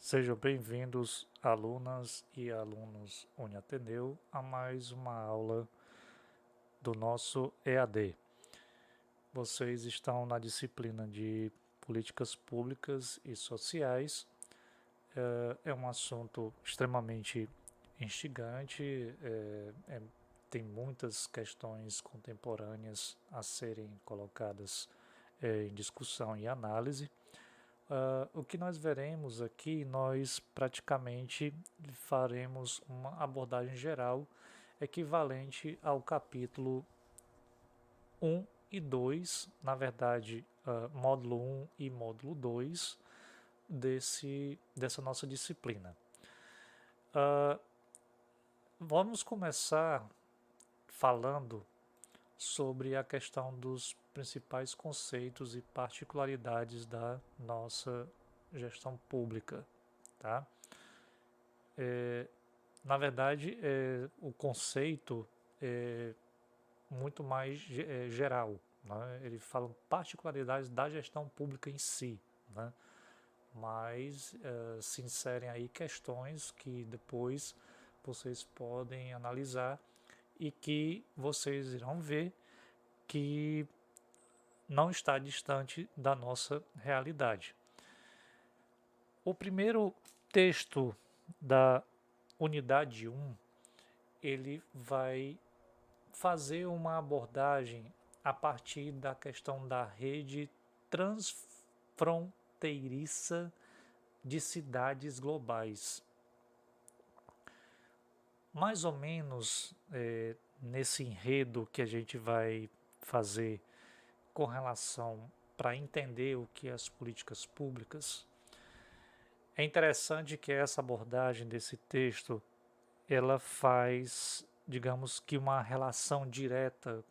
Sejam bem-vindos, alunas e alunos Uniateneu, a mais uma aula do nosso EAD. Vocês estão na disciplina de Políticas Públicas e Sociais. É um assunto extremamente instigante, tem muitas questões contemporâneas a serem colocadas em discussão e análise. O que nós veremos aqui, nós praticamente faremos uma abordagem geral equivalente ao capítulo 1 e 2, na verdade, módulo 1 e módulo 2 dessa nossa disciplina. Vamos começar falando sobre a questão dos principais conceitos e particularidades da nossa gestão pública, tá? Na verdade, o conceito é muito mais geral, né? Ele fala particularidades da gestão pública em si, né? Mas se inserem aí questões que depois vocês podem analisar e que vocês irão ver que não está distante da nossa realidade. O primeiro texto da unidade 1, ele vai fazer uma abordagem a partir da questão da rede transfronteiriça de cidades globais. Mais ou menos nesse enredo que a gente vai fazer com relação para entender o que é as políticas públicas, é interessante que essa abordagem desse texto ela faz, digamos que uma relação direta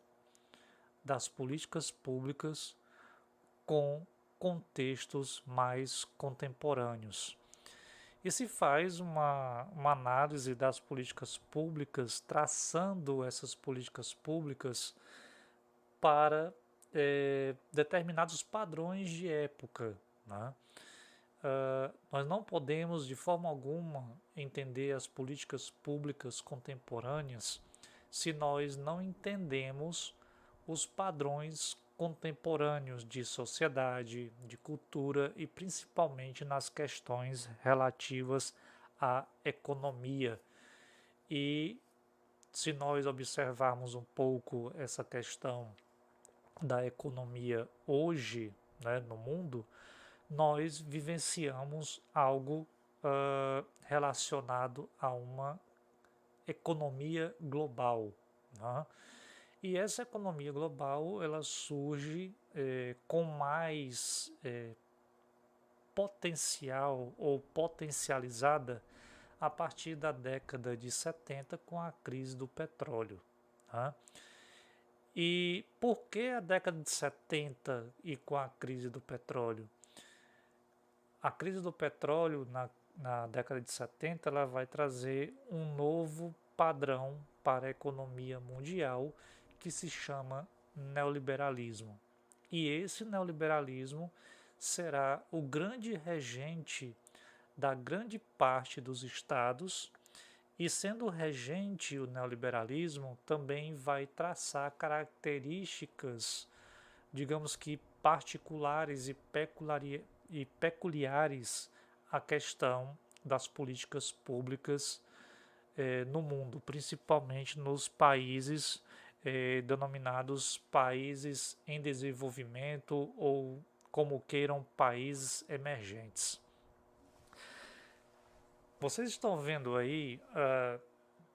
das políticas públicas com contextos mais contemporâneos. E se faz uma análise das políticas públicas, traçando essas políticas públicas para determinados padrões de época, né? Nós não podemos, de forma alguma, entender as políticas públicas contemporâneas se nós não entendemos os padrões contemporâneos de sociedade, de cultura e principalmente nas questões relativas à economia. E se nós observarmos um pouco essa questão da economia hoje, né, no mundo, nós vivenciamos algo relacionado a uma economia global, né? E essa economia global ela surge com mais potencial ou potencializada a partir da década de 70 com a crise do petróleo, né? E por que a década de 70 e com a crise do petróleo? A crise do petróleo na década de 70 ela vai trazer um novo padrão para a economia mundial que se chama neoliberalismo. E esse neoliberalismo será o grande regente da grande parte dos estados, e sendo regente o neoliberalismo, também vai traçar características, digamos que particulares e peculiares à questão das políticas públicas no mundo, principalmente nos países denominados países em desenvolvimento ou, como queiram, países emergentes. Vocês estão vendo aí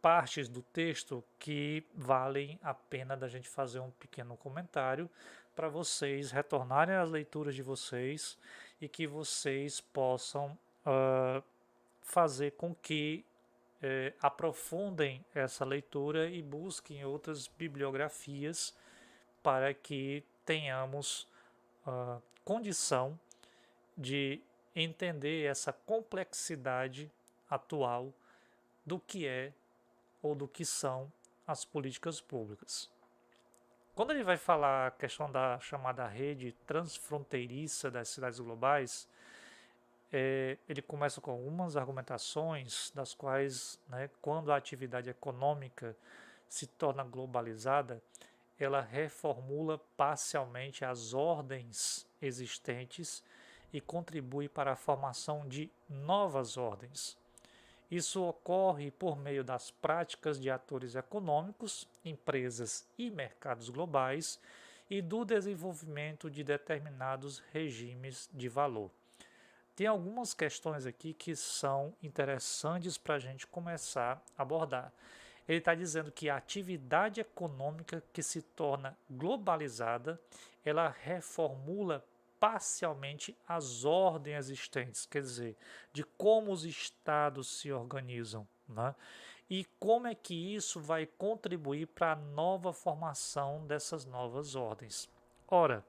partes do texto que valem a pena da gente fazer um pequeno comentário para vocês retornarem às leituras de vocês e que vocês possam fazer com que aprofundem essa leitura e busquem outras bibliografias para que tenhamos condição de entender essa complexidade atual do que é ou do que são as políticas públicas. Quando ele vai falar a questão da chamada rede transfronteiriça das cidades globais, ele começa com algumas argumentações, das quais, né, quando a atividade econômica se torna globalizada, ela reformula parcialmente as ordens existentes e contribui para a formação de novas ordens. Isso ocorre por meio das práticas de atores econômicos, empresas e mercados globais e do desenvolvimento de determinados regimes de valor. Tem algumas questões aqui que são interessantes para a gente começar a abordar. Ele está dizendo que a atividade econômica que se torna globalizada, ela reformula parcialmente as ordens existentes, quer dizer, de como os estados se organizam, né? E como é que isso vai contribuir para a nova formação dessas novas ordens. Ora,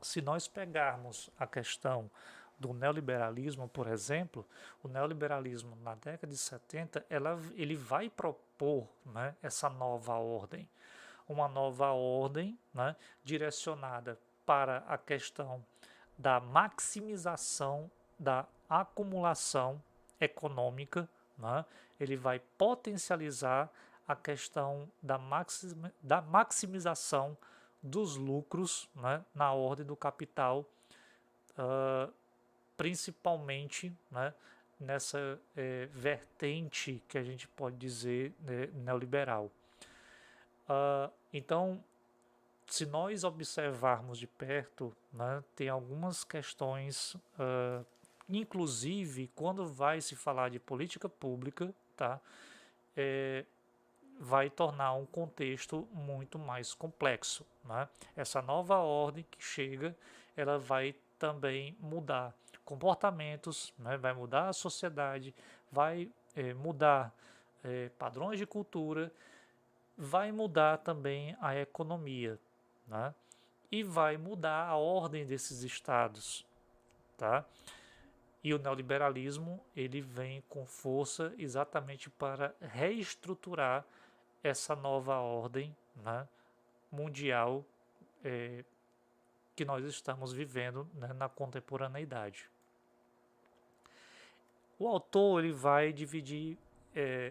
se nós pegarmos a questão do neoliberalismo, por exemplo, o neoliberalismo na década de 70, ele vai propor, né, essa nova ordem. Uma nova ordem, né, direcionada para a questão da maximização da acumulação econômica, né? Ele vai potencializar a questão da maximização dos lucros, né, na ordem do capital, principalmente, né, nessa vertente que a gente pode dizer, né, neoliberal. Então, se nós observarmos de perto, né, tem algumas questões, inclusive quando vai se falar de política pública, tá, vai tornar um contexto muito mais complexo, né? Essa nova ordem que chega, ela vai também mudar comportamentos, né? Vai mudar a sociedade, vai mudar padrões de cultura, vai mudar também a economia, né? E vai mudar a ordem desses estados, tá? E o neoliberalismo ele vem com força exatamente para reestruturar essa nova ordem, né, mundial que nós estamos vivendo, né, na contemporaneidade. O autor ele vai dividir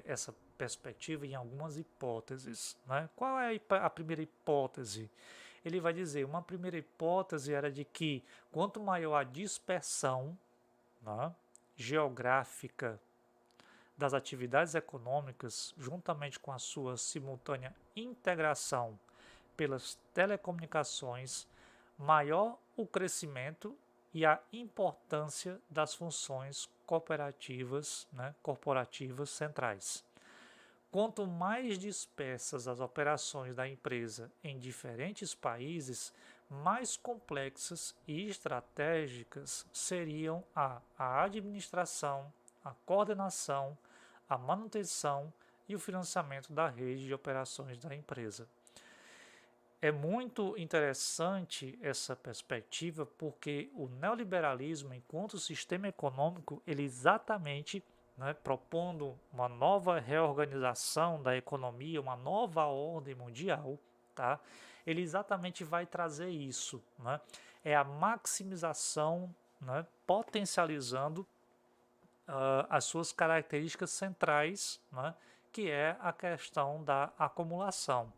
essa perspectiva em algumas hipóteses. Né? Qual é a primeira hipótese? Ele vai dizer, uma primeira hipótese era de que quanto maior a dispersão, né, geográfica das atividades econômicas, juntamente com a sua simultânea integração pelas telecomunicações, maior o crescimento e a importância das funções cooperativas, né, corporativas centrais. Quanto mais dispersas as operações da empresa em diferentes países, mais complexas e estratégicas seriam a administração, a coordenação, a manutenção e o financiamento da rede de operações da empresa. É muito interessante essa perspectiva porque o neoliberalismo, enquanto sistema econômico, ele exatamente, né, propondo uma nova reorganização da economia, uma nova ordem mundial, tá? Ele exatamente vai trazer isso, né? É a maximização, né, potencializando as suas características centrais, né, que é a questão da acumulação.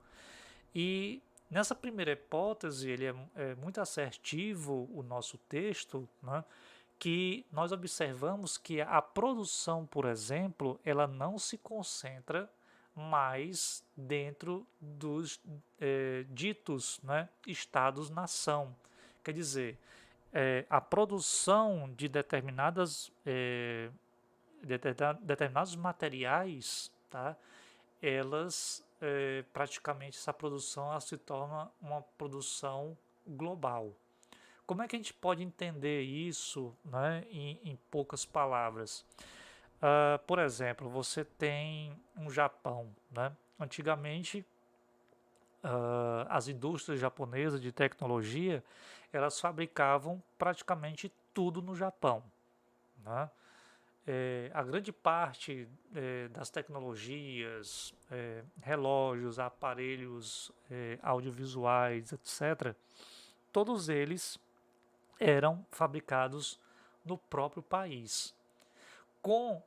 E nessa primeira hipótese, ele é muito assertivo, o nosso texto, né, que nós observamos que a produção, por exemplo, ela não se concentra mais dentro dos ditos, né, estados-nação. Quer dizer, a produção de determinados materiais, tá, elas praticamente essa produção ela se torna uma produção global. Como é que a gente pode entender isso, né, em poucas palavras? Por exemplo, você tem um Japão, né? Antigamente, as indústrias japonesas de tecnologia, elas fabricavam praticamente tudo no Japão, né? A grande parte das tecnologias, relógios, aparelhos audiovisuais, etc., todos eles eram fabricados no próprio país. Com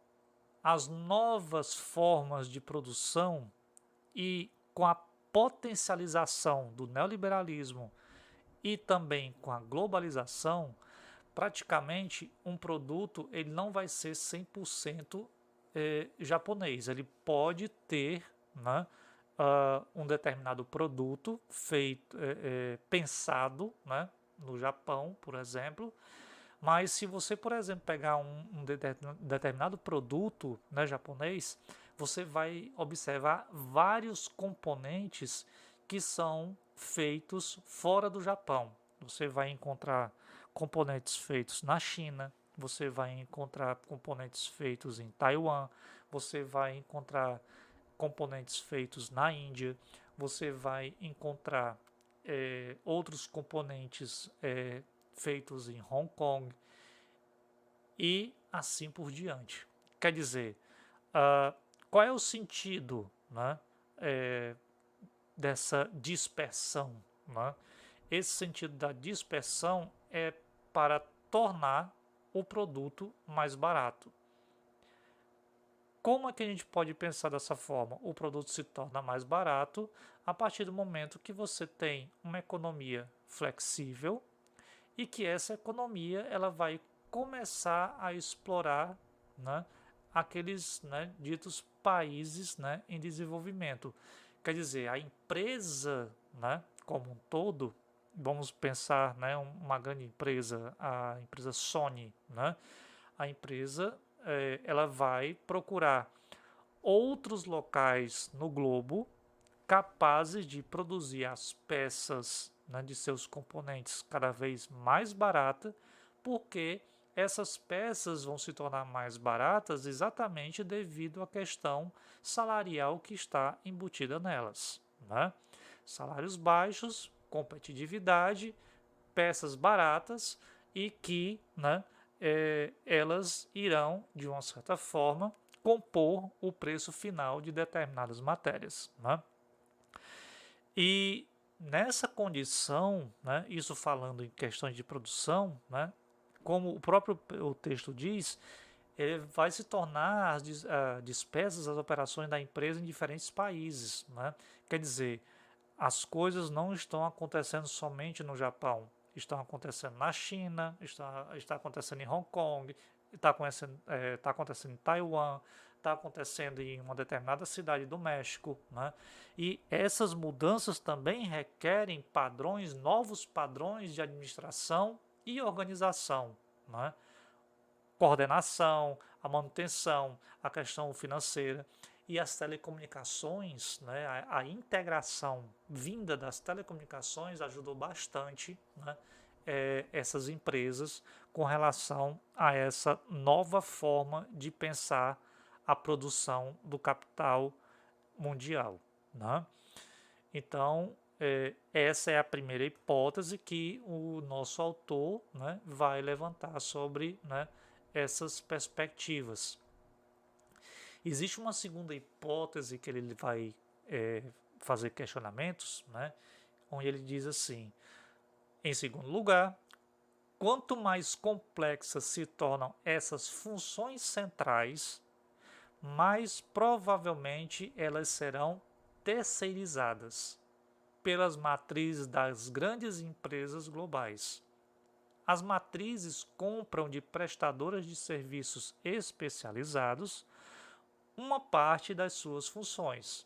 as novas formas de produção e com a potencialização do neoliberalismo e também com a globalização, praticamente um produto ele não vai ser 100% japonês. Ele pode ter, né, um determinado produto feito, pensado, né, no Japão, por exemplo, mas se você, por exemplo, pegar um determinado produto, né, japonês, você vai observar vários componentes que são feitos fora do Japão. Você vai encontrar componentes feitos na China, você vai encontrar componentes feitos em Taiwan, você vai encontrar componentes feitos na Índia, você vai encontrar outros componentes feitos em Hong Kong e assim por diante. Quer dizer, qual é o sentido, né, dessa dispersão? Né? Esse sentido da dispersão é para tornar o produto mais barato. Como é que a gente pode pensar dessa forma? O produto se torna mais barato a partir do momento que você tem uma economia flexível e que essa economia ela vai começar a explorar, né, aqueles, né, ditos países, né, em desenvolvimento. Quer dizer, a empresa, né, como um todo, vamos pensar, né, uma grande empresa, a empresa Sony, né, a empresa ela vai procurar outros locais no globo capazes de produzir as peças, né, de seus componentes cada vez mais barata, porque essas peças vão se tornar mais baratas exatamente devido à questão salarial que está embutida nelas. Né? Salários baixos, competitividade, peças baratas e que, né, elas irão, de uma certa forma, compor o preço final de determinadas matérias. Né? E nessa condição, né, isso falando em questões de produção, né, como o próprio o texto diz, ele vai se tornar as despesas, as operações da empresa em diferentes países. Né? Quer dizer, as coisas não estão acontecendo somente no Japão, estão acontecendo na China, está acontecendo em Hong Kong, está acontecendo em Taiwan, está acontecendo em uma determinada cidade do México. Né? E essas mudanças também requerem padrões, novos padrões de administração e organização. Né? Coordenação, a manutenção, a questão financeira e as telecomunicações, né, a integração vinda das telecomunicações ajudou bastante, né, essas empresas com relação a essa nova forma de pensar a produção do capital mundial. Né? Então, essa é a primeira hipótese que o nosso autor, né, vai levantar sobre, né, essas perspectivas. Existe uma segunda hipótese que ele vai fazer questionamentos, né, onde ele diz assim: em segundo lugar, quanto mais complexas se tornam essas funções centrais, mais provavelmente elas serão terceirizadas pelas matrizes das grandes empresas globais. As matrizes compram de prestadoras de serviços especializados uma parte das suas funções.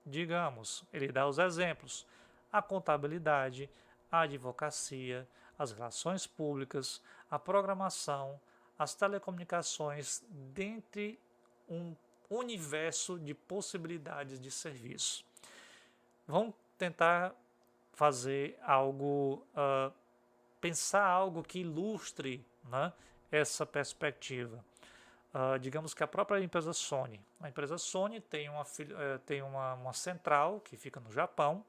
Digamos, ele dá os exemplos: a contabilidade, a advocacia, as relações públicas, a programação, as telecomunicações, dentre um universo de possibilidades de serviço. Vamos tentar fazer algo, pensar algo que ilustre, né, essa perspectiva. Digamos que a própria empresa Sony. A empresa Sony tem uma central que fica no Japão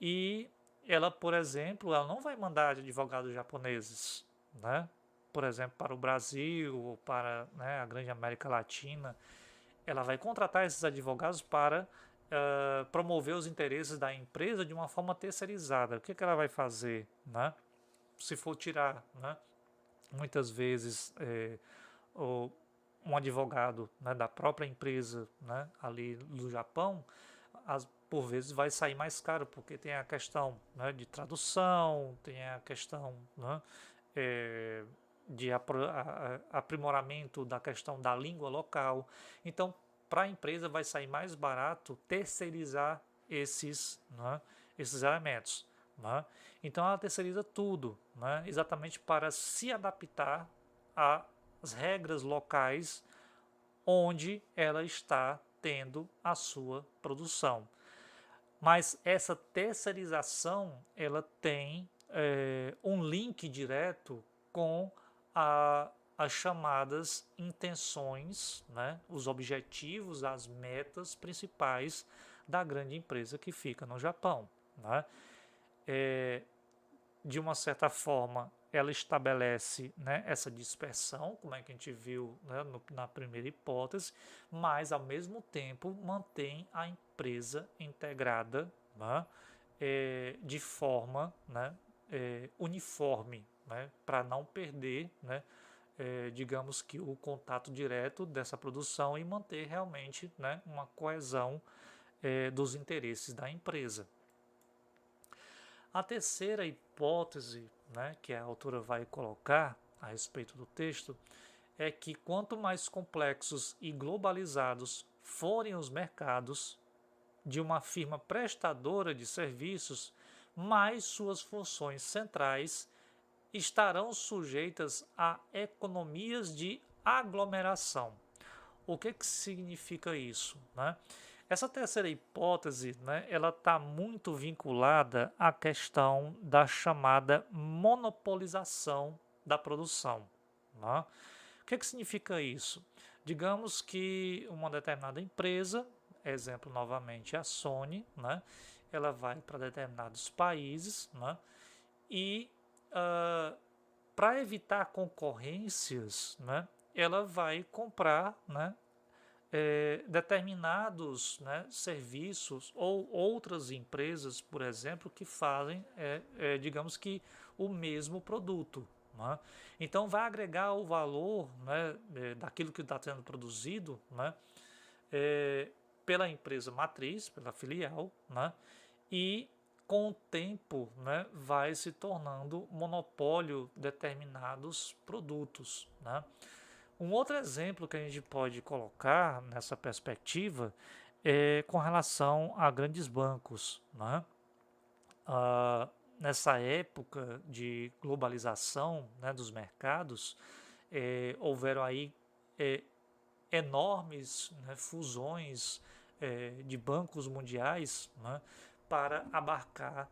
e ela, por exemplo, ela não vai mandar advogados japoneses, né, por exemplo, para o Brasil ou para, né, a grande América Latina. Ela vai contratar esses advogados para promover os interesses da empresa de uma forma terceirizada. O que ela vai fazer, né? Se for tirar, né, muitas vezes um advogado, né, da própria empresa, né, ali do Japão, por vezes vai sair mais caro, porque tem a questão, né, de tradução, tem a questão, né, é, de aprimoramento da questão da língua local. Então, para a empresa vai sair mais barato terceirizar né, esses elementos. Né? Então, ela terceiriza tudo, né, exatamente para se adaptar às regras locais onde ela está tendo a sua produção. Mas essa terceirização ela tem um link direto com as chamadas intenções, né, os objetivos, as metas principais da grande empresa que fica no Japão. Né? De uma certa forma, ela estabelece, né, essa dispersão, como é que a gente viu, né, na primeira hipótese, mas ao mesmo tempo mantém a empresa integrada, né, de forma, né, uniforme, né, para não perder, né, digamos que o contato direto dessa produção e manter realmente, né, uma coesão dos interesses da empresa. A terceira hipótese, né, que a autora vai colocar a respeito do texto é que quanto mais complexos e globalizados forem os mercados de uma firma prestadora de serviços, mais suas funções centrais estarão sujeitas a economias de aglomeração. O que significa isso? Né? Essa terceira hipótese, né, ela está muito vinculada à questão da chamada monopolização da produção. Né? O que significa isso? Digamos que uma determinada empresa, exemplo novamente a Sony, né, ela vai para determinados países, né, e para evitar concorrências, né, ela vai comprar, né, determinados, né, serviços ou outras empresas, por exemplo, que fazem, digamos que, o mesmo produto. Né? Então, vai agregar o valor, né, daquilo que está sendo produzido, né, pela empresa matriz, pela filial, né, e com o tempo, né, vai se tornando monopólio determinados produtos. Né? Um outro exemplo que a gente pode colocar nessa perspectiva é com relação a grandes bancos. Né? Nessa época de globalização, né, dos mercados, houveram aí enormes, né, fusões de bancos mundiais, né, para abarcar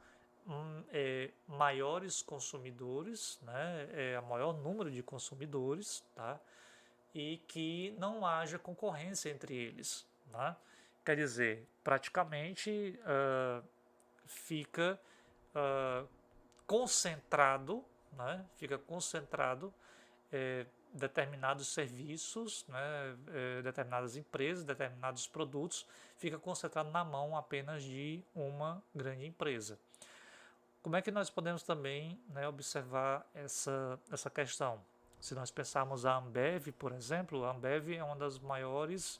maiores consumidores, né, a maior número de consumidores, tá? E que não haja concorrência entre eles. Né? Quer dizer, praticamente fica concentrado, né? Fica concentrado determinados serviços, né? Determinadas empresas, determinados produtos, fica concentrado na mão apenas de uma grande empresa. Como é que nós podemos também, né, observar essa questão? Se nós pensarmos a Ambev, por exemplo, a Ambev é um dos maiores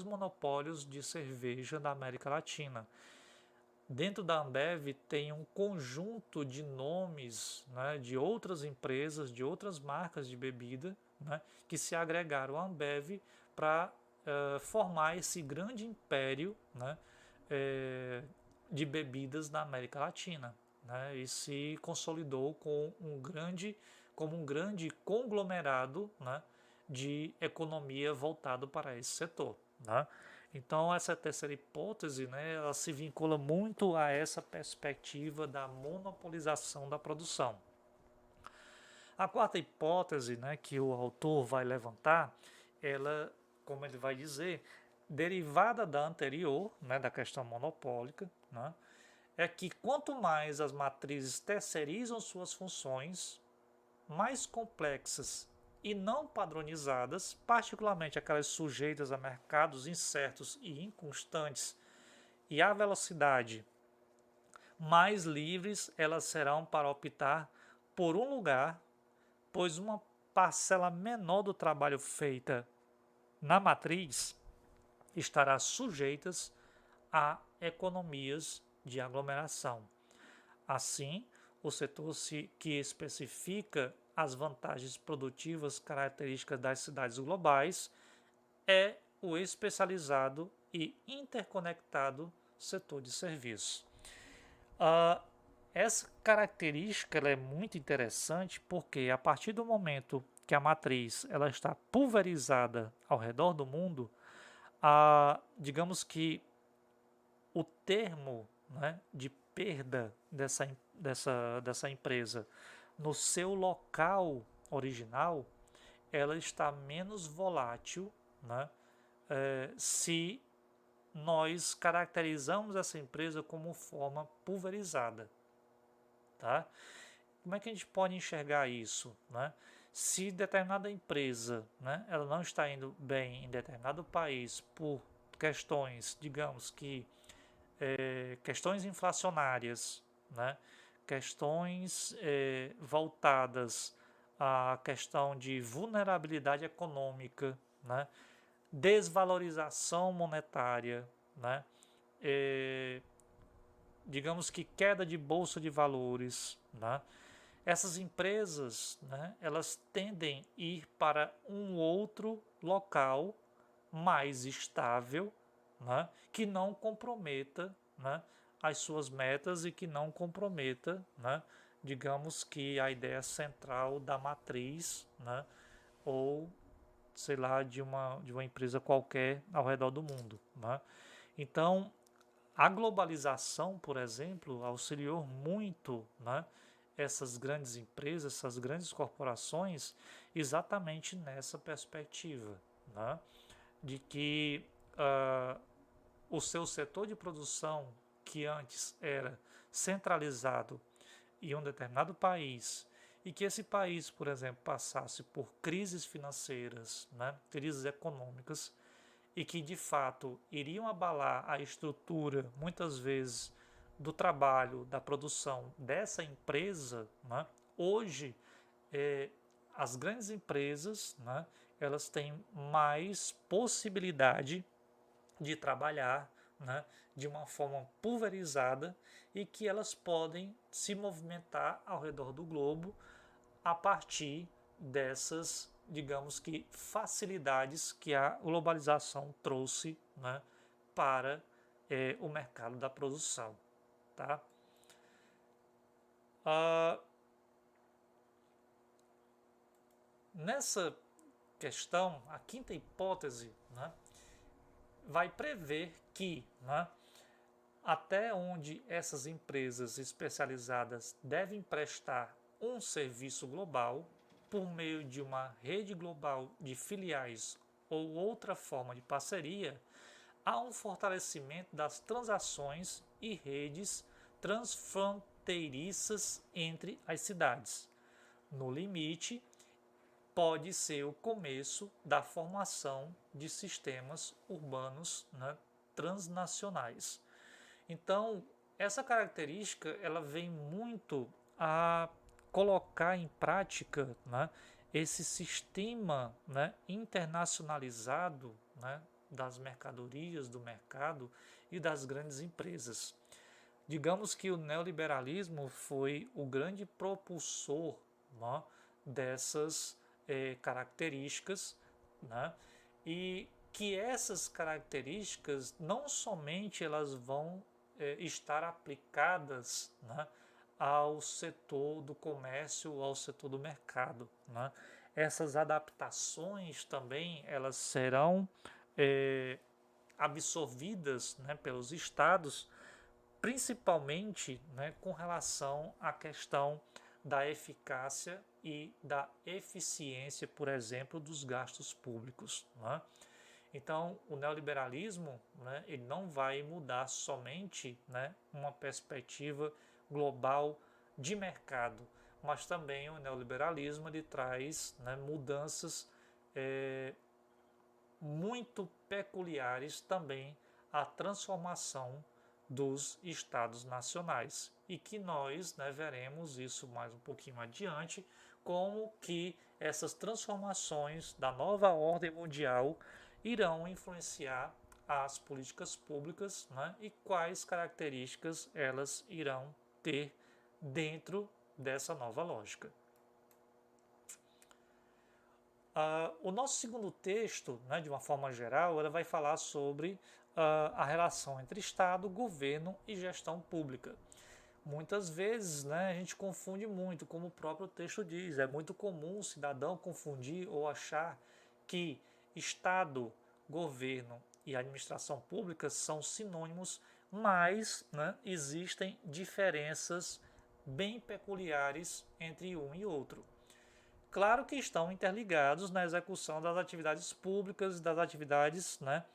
monopólios de cerveja da América Latina. Dentro da Ambev tem um conjunto de nomes, né, de outras empresas, de outras marcas de bebida, né, que se agregaram à Ambev para formar esse grande império, né, de bebidas na América Latina. Né, e se consolidou como um grande conglomerado, né, de economia voltado para esse setor. Né. Então, essa terceira hipótese, né, ela se vincula muito a essa perspectiva da monopolização da produção. A quarta hipótese, né, que o autor vai levantar, ela, como ele vai dizer, derivada da anterior, né, da questão monopólica, né, é que quanto mais as matrizes terceirizam suas funções, mais complexas e não padronizadas, particularmente aquelas sujeitas a mercados incertos e inconstantes, e à velocidade, mais livres elas serão para optar por um lugar, pois uma parcela menor do trabalho feita na matriz estará sujeitas a economias de aglomeração. Assim, o setor que especifica as vantagens produtivas características das cidades globais é o especializado e interconectado setor de serviços. Essa característica ela é muito interessante porque a partir do momento que a matriz ela está pulverizada ao redor do mundo, digamos que o termo, né, de perda dessa empresa no seu local original, ela está menos volátil, né, se nós caracterizamos essa empresa como forma pulverizada. Tá? Como é que a gente pode enxergar isso? Né? Se determinada empresa, né, ela não está indo bem em determinado país por questões, digamos que questões inflacionárias, né, questões voltadas à questão de vulnerabilidade econômica, né, desvalorização monetária, né, digamos que queda de bolsa de valores, né? Essas empresas, né, elas tendem a ir para um outro local mais estável, né, que não comprometa, né, as suas metas e que não comprometa, né, digamos que a ideia central da matriz, né, ou sei lá de uma empresa qualquer ao redor do mundo, né? Então a globalização, por exemplo, auxiliou muito, né, essas grandes empresas, essas grandes corporações, exatamente nessa perspectiva, né, de que o seu setor de produção, que antes era centralizado em um determinado país, e que esse país, por exemplo, passasse por crises financeiras, né, crises econômicas, e que de fato iriam abalar a estrutura, muitas vezes, do trabalho, da produção dessa empresa, né? Hoje, as grandes empresas, né, elas têm mais possibilidade de trabalhar, né, de uma forma pulverizada e que elas podem se movimentar ao redor do globo a partir dessas, digamos que, facilidades que a globalização trouxe, né, para o mercado da produção. Tá? Nessa questão, a quinta hipótese, né, vai prever que, né, até onde essas empresas especializadas devem prestar um serviço global por meio de uma rede global de filiais ou outra forma de parceria, há um fortalecimento das transações e redes transfronteiriças entre as cidades. No limite, pode ser o começo da formação de sistemas urbanos, né, transnacionais. Então, essa característica ela vem muito a colocar em prática, né, esse sistema, né, internacionalizado, né, das mercadorias, do mercado e das grandes empresas. Digamos que o neoliberalismo foi o grande propulsor, né, dessas características, né, e que essas características não somente elas vão estar aplicadas, né, ao setor do comércio, ao setor do mercado, né? Essas adaptações também elas serão absorvidas, né, pelos estados, principalmente, né, com relação à questão da eficácia e da eficiência, por exemplo, dos gastos públicos, né? Então, o neoliberalismo, né, ele não vai mudar somente, né, uma perspectiva global de mercado, mas também o neoliberalismo ele traz, né, mudanças muito peculiares também à transformação dos estados nacionais e que nós, né, veremos isso mais um pouquinho adiante como que essas transformações da nova ordem mundial irão influenciar as políticas públicas, né, e quais características elas irão ter dentro dessa nova lógica. O nosso segundo texto, né, de uma forma geral, ela vai falar sobre a relação entre Estado, governo e gestão pública. Muitas vezes, né, a gente confunde muito, como o próprio texto diz. É muito comum o cidadão confundir ou achar que Estado, governo e administração pública são sinônimos, mas, né, existem diferenças bem peculiares entre um e outro. Claro que estão interligados na execução das atividades públicas, das atividades, né,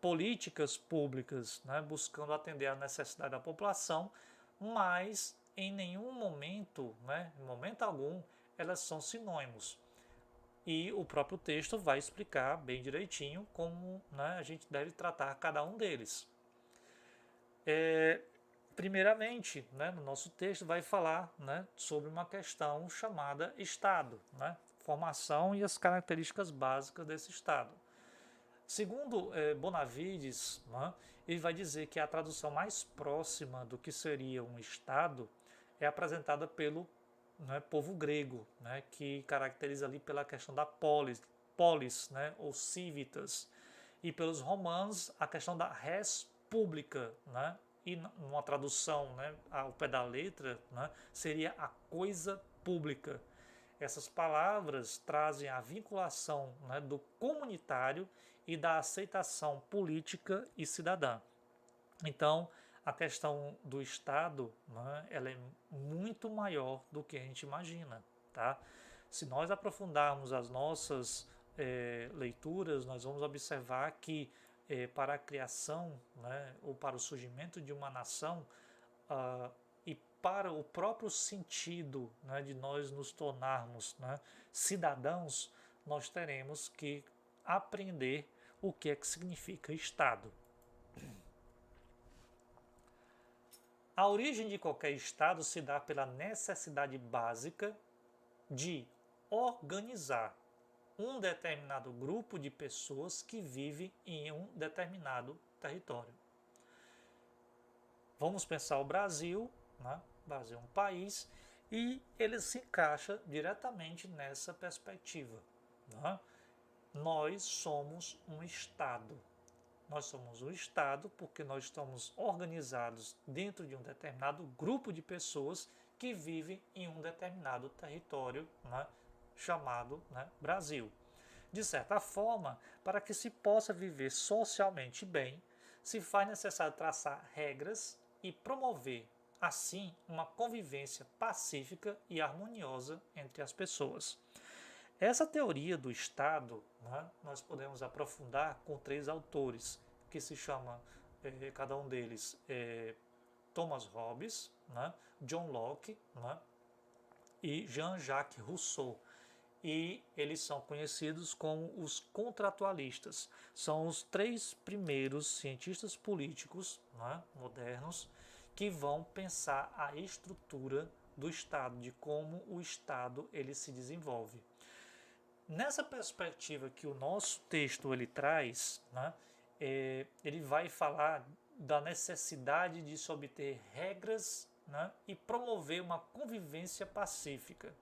políticas públicas, né, buscando atender à necessidade da população, mas em nenhum momento, né, em momento algum, elas são sinônimos. E o próprio texto vai explicar bem direitinho como, né, a gente deve tratar cada um deles. Primeiramente, né, no nosso texto vai falar, né, sobre uma questão chamada Estado, né, formação e as características básicas desse Estado. Segundo Bonavides, né, ele vai dizer que a tradução mais próxima do que seria um Estado é apresentada pelo, né, povo grego, né, que caracteriza ali pela questão da polis, né, ou civitas, e pelos romanos a questão da res pública, né, e numa tradução, né, ao pé da letra, né, seria a coisa pública. Essas palavras trazem a vinculação, né, do comunitário e da aceitação política e cidadã. Então, a questão do Estado, né, ela é muito maior do que a gente imagina. Tá? Se nós aprofundarmos as nossas leituras, nós vamos observar que para a criação, né, ou para o surgimento de uma nação, e para o próprio sentido, né, de nós nos tornarmos, né, cidadãos, nós teremos que aprender o que é que significa Estado. A origem de qualquer Estado se dá pela necessidade básica de organizar um determinado grupo de pessoas que vive em um determinado território. Vamos pensar o Brasil, né? O Brasil é um país e ele se encaixa diretamente nessa perspectiva. Né? Nós somos um Estado. Nós somos um Estado porque nós estamos organizados dentro de um determinado grupo de pessoas que vivem em um determinado território, né, chamado, né, Brasil. De certa forma, para que se possa viver socialmente bem, se faz necessário traçar regras e promover, assim, uma convivência pacífica e harmoniosa entre as pessoas. Essa teoria do Estado, né, nós podemos aprofundar com 3 autores, que se chama, cada um deles, Thomas Hobbes, né, John Locke, né, e Jean-Jacques Rousseau. E eles são conhecidos como os contratualistas. São os 3 primeiros cientistas políticos, né, modernos que vão pensar a estrutura do Estado, de como o Estado ele se desenvolve. Nessa perspectiva que o nosso texto ele traz, né, ele vai falar da necessidade de se obter regras, né, e promover uma convivência pacífica.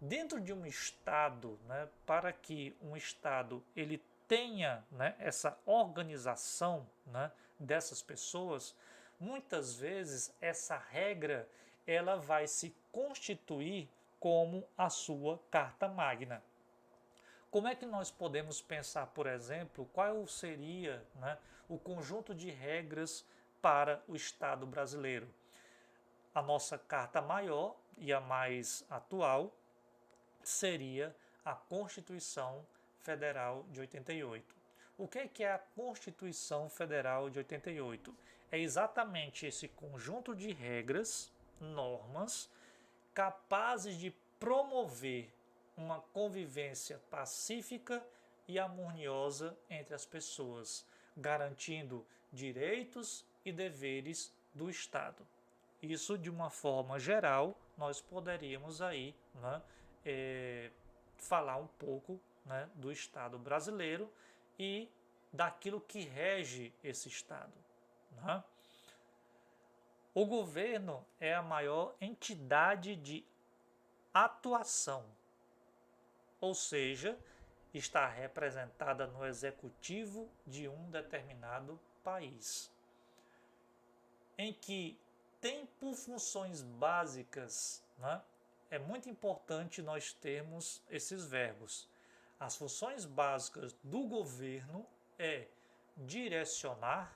Dentro de um Estado, né, para que um Estado ele tenha, né, essa organização, né, dessas pessoas, muitas vezes essa regra ela vai se constituir como a sua carta magna. Como é que nós podemos pensar, por exemplo, qual seria, né, o conjunto de regras para o Estado brasileiro? A nossa carta maior e a mais atual seria a Constituição Federal de 88. O que é a Constituição Federal de 88? É exatamente esse conjunto de regras, normas, capazes de promover uma convivência pacífica e harmoniosa entre as pessoas, garantindo direitos e deveres do Estado. Isso de uma forma geral, nós poderíamos aí, né, falar um pouco, né, do Estado brasileiro e daquilo que rege esse Estado, né? O governo é a maior entidade de atuação, ou seja, está representada no executivo de um determinado país, em que tem por funções básicas, né? É muito importante nós termos esses verbos. As funções básicas do governo é direcionar,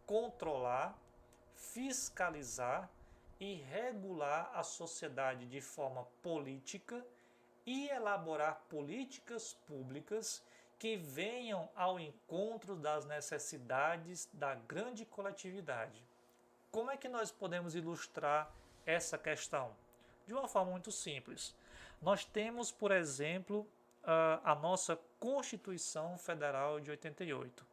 controlar, fiscalizar e regular a sociedade de forma política e elaborar políticas públicas que venham ao encontro das necessidades da grande coletividade. Como é que nós podemos ilustrar essa questão? De uma forma muito simples. Nós temos, por exemplo, a nossa Constituição Federal de 88.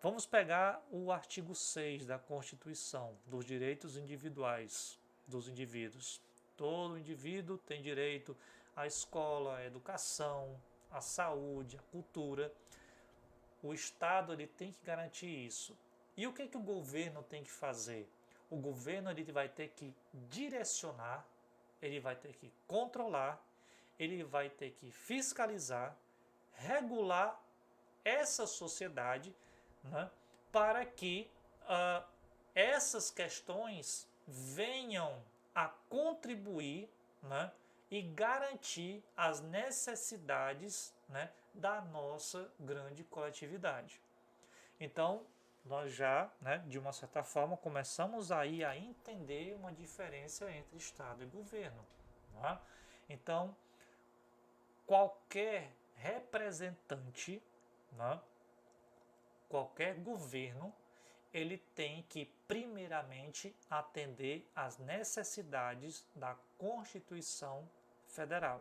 Vamos pegar o artigo 6 da Constituição, dos direitos individuais dos indivíduos. Todo indivíduo tem direito à escola, à educação, à saúde, à cultura. O Estado ele tem que garantir isso. E o que o governo tem que fazer? O governo ele vai ter que direcionar, ele vai ter que controlar, ele vai ter que fiscalizar, regular essa sociedade, né, para que essas questões venham a contribuir, né, e garantir as necessidades, né, da nossa grande coletividade. Então, nós já, né, de uma certa forma, começamos aí a entender uma diferença entre Estado e governo. Né? Então, qualquer representante, né, qualquer governo, ele tem que primeiramente atender às necessidades da Constituição Federal.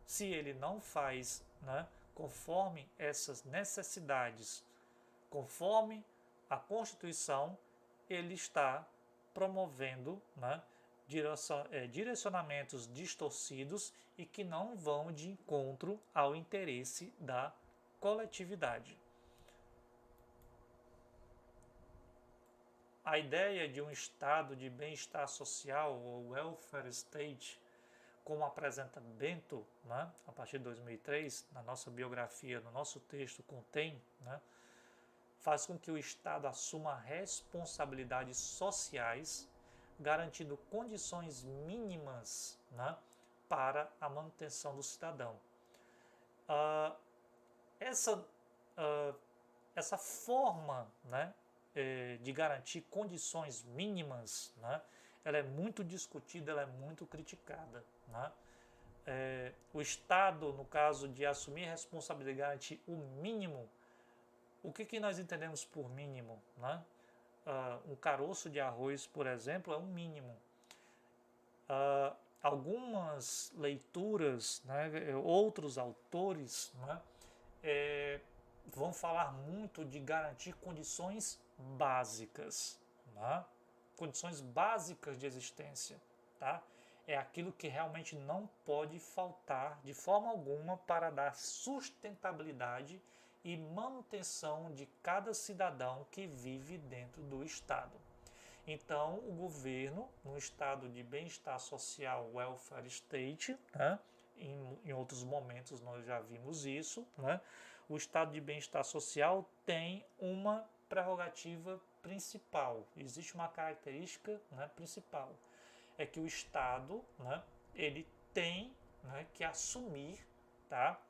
Se ele não faz, né, conforme essas necessidades, conforme a Constituição, ele está promovendo, né, direcionamentos distorcidos e que não vão de encontro ao interesse da coletividade. A ideia de um estado de bem-estar social, ou welfare state, como apresenta Bento, né, a partir de 2003, na nossa biografia, no nosso texto contém, né, faz com que o Estado assuma responsabilidades sociais, garantindo condições mínimas, né, para a manutenção do cidadão. Essa forma, né, de garantir condições mínimas, né, ela é muito discutida, ela é muito criticada. Né? O Estado, no caso de assumir responsabilidade de garantir o mínimo, o que nós entendemos por mínimo? Né? Um caroço de arroz, por exemplo, é um mínimo. Algumas leituras, né, outros autores, né, vão falar muito de garantir condições básicas, né? Condições básicas de existência, tá? É aquilo que realmente não pode faltar de forma alguma para dar sustentabilidade e manutenção de cada cidadão que vive dentro do Estado. Então, o governo, no estado de bem-estar social, welfare state, né? Em outros momentos nós já vimos isso, né? O estado de bem-estar social tem uma prerrogativa principal, existe uma característica, né, principal, é que o Estado, né, ele tem, né, que assumir, tá,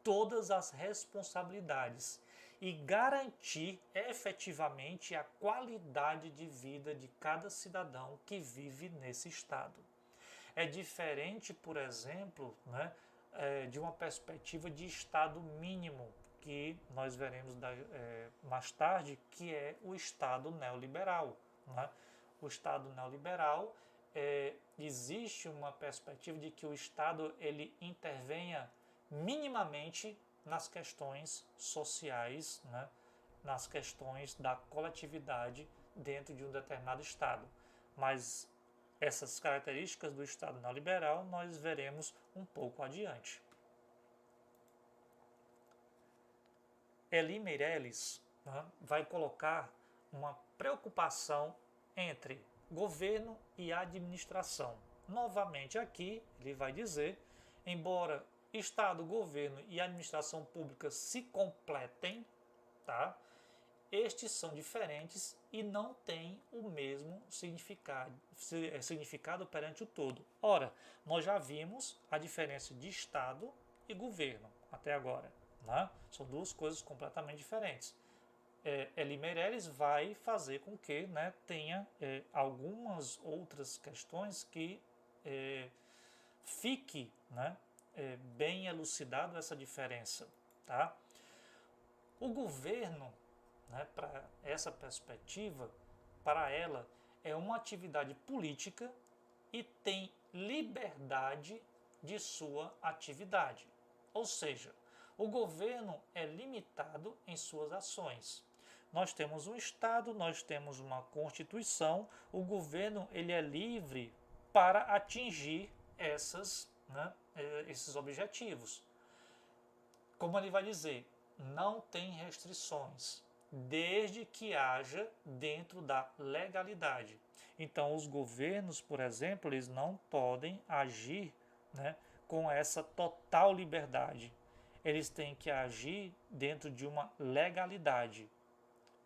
todas as responsabilidades e garantir efetivamente a qualidade de vida de cada cidadão que vive nesse Estado. É diferente, por exemplo, né, de uma perspectiva de Estado mínimo, que nós veremos mais tarde, que é o Estado neoliberal. Né? O Estado neoliberal, existe uma perspectiva de que o Estado ele intervenha minimamente nas questões sociais, né? Nas questões da coletividade dentro de um determinado Estado. Mas Essas características do Estado neoliberal nós veremos um pouco adiante. Elie Meirelles, né, vai colocar uma preocupação entre governo e administração. Novamente aqui ele vai dizer, embora Estado, governo e administração pública se completem, tá? Estes são diferentes e não têm o mesmo significado perante o todo. Ora, nós já vimos a diferença de Estado e governo até agora. Né? São duas coisas completamente diferentes. Elie Meirelles vai fazer com que, né, tenha algumas outras questões que fique, né, bem elucidado essa diferença. Tá? O governo, né, para essa perspectiva, para ela, é uma atividade política e tem liberdade de sua atividade. Ou seja, o governo é limitado em suas ações. Nós temos um Estado, nós temos uma Constituição, o governo ele é livre para atingir esses objetivos. Como ele vai dizer, não tem restrições, desde que haja dentro da legalidade. Então, os governos, por exemplo, eles não podem agir, né, com essa total liberdade. Eles têm que agir dentro de uma legalidade.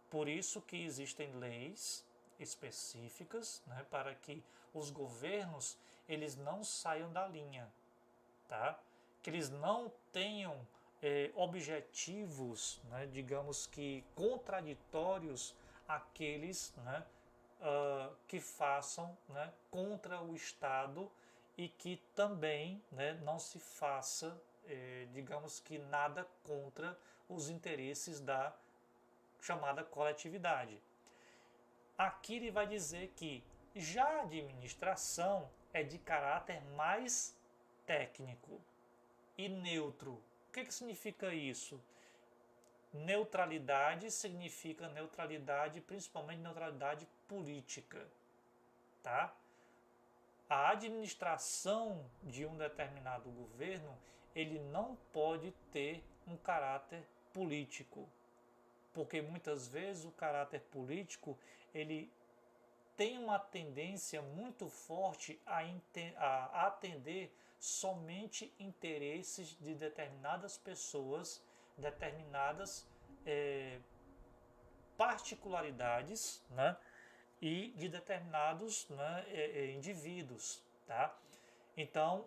Por isso que existem leis específicas, né, para que os governos eles não saiam da linha, tá? Que eles não tenham objetivos, né, digamos que contraditórios àqueles, né, que façam, né, contra o Estado e que também, né, não se faça, digamos que nada contra os interesses da chamada coletividade. Aqui ele vai dizer que já a administração é de caráter mais técnico e neutro. O que significa isso? Neutralidade significa neutralidade, principalmente neutralidade política. Tá? A administração de um determinado governo, ele não pode ter um caráter político, porque muitas vezes o caráter político ele tem uma tendência muito forte a atender somente interesses de determinadas pessoas, determinadas particularidades, né, e de determinados, né, indivíduos. Tá? Então,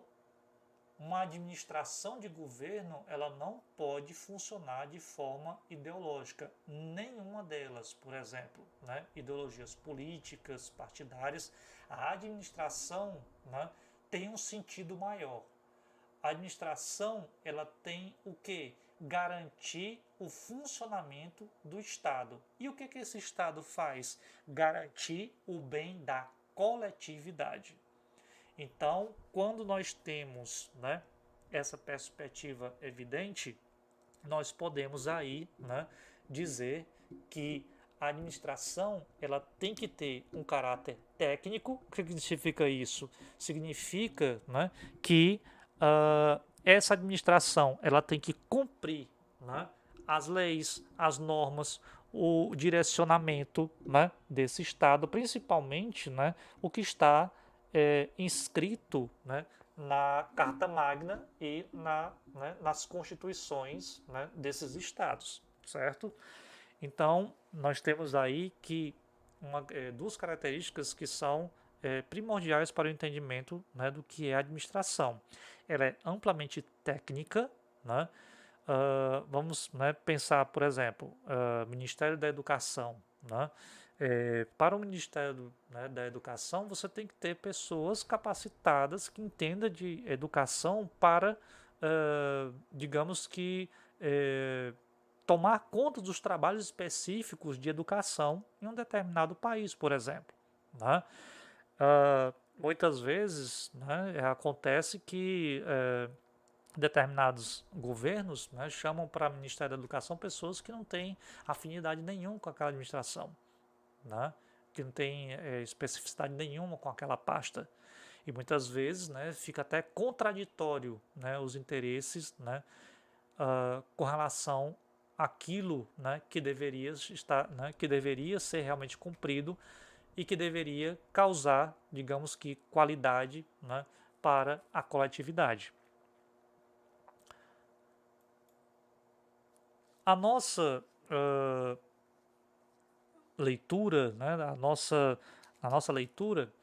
uma administração de governo ela não pode funcionar de forma ideológica, nenhuma delas, por exemplo, né, ideologias políticas, partidárias. A administração, né, tem um sentido maior. A administração ela tem o que? Garantir o funcionamento do Estado. E o que esse Estado faz? Garantir o bem da coletividade. Então, quando nós temos, né, essa perspectiva evidente, nós podemos aí, né, dizer que a administração ela tem que ter um caráter técnico. O que significa isso? Significa, né, que essa administração ela tem que cumprir, né, as leis, as normas, o direcionamento, né, desse Estado, principalmente, né, o que está inscrito, né, na Carta Magna e nas constituições, né, desses estados, certo? Então, nós temos aí que duas características que são primordiais para o entendimento, né, do que é a administração. Ela é amplamente técnica, né? Vamos, né, pensar, por exemplo, Ministério da Educação, né? Para o Ministério, né, da Educação, você tem que ter pessoas capacitadas que entendam de educação para, digamos que, tomar conta dos trabalhos específicos de educação em um determinado país, por exemplo. Né? Muitas vezes, né, acontece que determinados governos, né, chamam para o Ministério da Educação pessoas que não têm afinidade nenhuma com aquela administração. Né? que não tem especificidade nenhuma com aquela pasta. E muitas vezes, né, fica até contraditório, né, os interesses, né, com relação àquilo, né, que deveria estar, né, que deveria ser realmente cumprido e que deveria causar, digamos que, qualidade, né, para a coletividade. A nossa leitura, né, a nossa leitura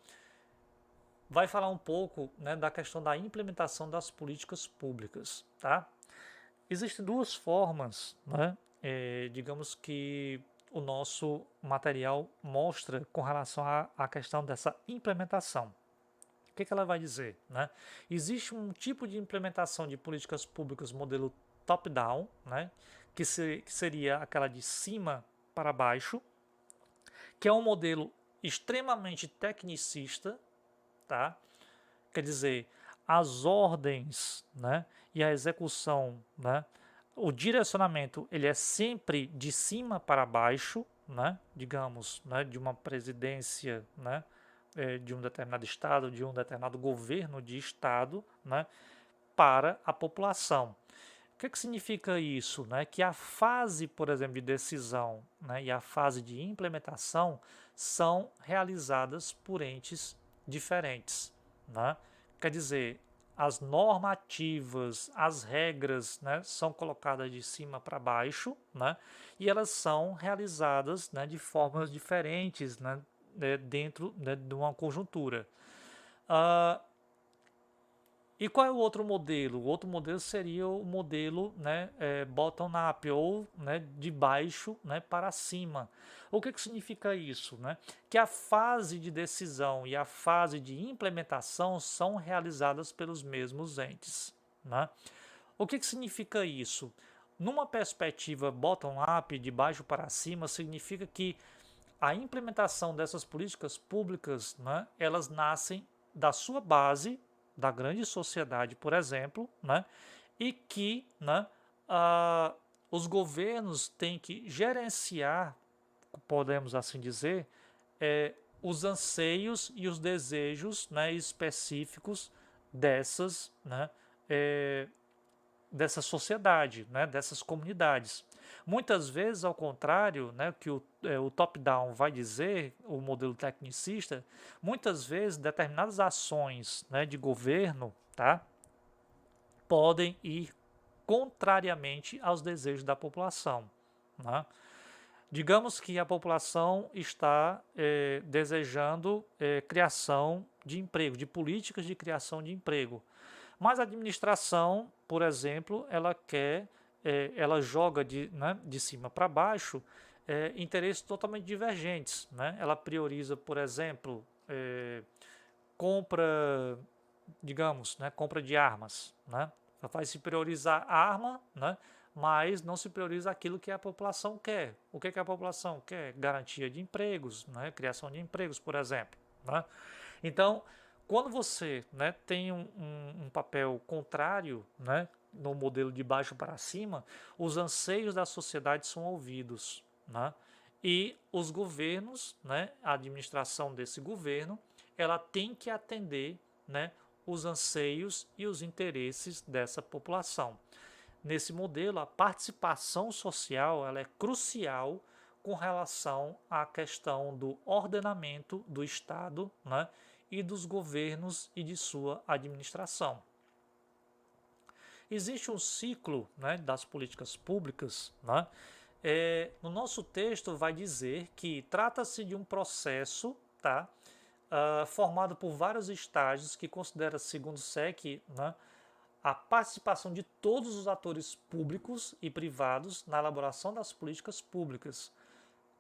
vai falar um pouco, né, da questão da implementação das políticas públicas, tá? Existem duas formas, né, digamos que o nosso material mostra com relação à questão dessa implementação. O que ela vai dizer, né? Existe um tipo de implementação de políticas públicas modelo top-down, né, que seria aquela de cima para baixo, que é um modelo extremamente tecnicista, tá? Quer dizer, as ordens, né, e a execução, né, o direcionamento ele é sempre de cima para baixo, né, digamos, né, de uma presidência, né, de um determinado estado, de um determinado governo de estado, né, para a população. O que significa isso? Né? Que a fase, por exemplo, de decisão, né, e a fase de implementação são realizadas por entes diferentes. Né? Quer dizer, as normativas, as regras, né, são colocadas de cima para baixo, né, e elas são realizadas, né, de formas diferentes, né, dentro, né, de uma conjuntura. E qual é o outro modelo? O outro modelo seria o modelo, né, bottom-up, ou, né, de baixo, né, para cima. O que significa isso? Né? Que a fase de decisão e a fase de implementação são realizadas pelos mesmos entes. Né? O que significa isso? Numa perspectiva bottom-up, de baixo para cima, significa que a implementação dessas políticas públicas, né, elas nascem da sua base, da grande sociedade, por exemplo, né, e que, né, os governos têm que gerenciar, podemos assim dizer, os anseios e os desejos, né, específicos dessas, né, dessa sociedade, né, dessas comunidades. Muitas vezes, ao contrário, né, que o top-down vai dizer, o modelo tecnicista, muitas vezes determinadas ações, né, de governo, tá, podem ir contrariamente aos desejos da população. Né? Digamos que a população está desejando criação de emprego, de políticas de criação de emprego. Mas a administração, por exemplo, ela quer, ela joga de cima para baixo interesses totalmente divergentes. Né? Ela prioriza, por exemplo, compra, digamos, né, compra de armas. Né? Ela faz se priorizar a arma, né? Mas não se prioriza aquilo que a população quer. O que a população quer? Garantia de empregos, né? Criação de empregos, por exemplo. Né? Então, quando você, né, tem um papel contrário, né, no modelo de baixo para cima, os anseios da sociedade são ouvidos. Né, e os governos, né, a administração desse governo, ela tem que atender, né, os anseios e os interesses dessa população. Nesse modelo, a participação social ela é crucial com relação à questão do ordenamento do Estado, né, e dos governos e de sua administração. Existe um ciclo, né, das políticas públicas. Né, no nosso texto vai dizer que trata-se de um processo, tá, formado por vários estágios que considera, segundo o SEC, né, a participação de todos os atores públicos e privados na elaboração das políticas públicas,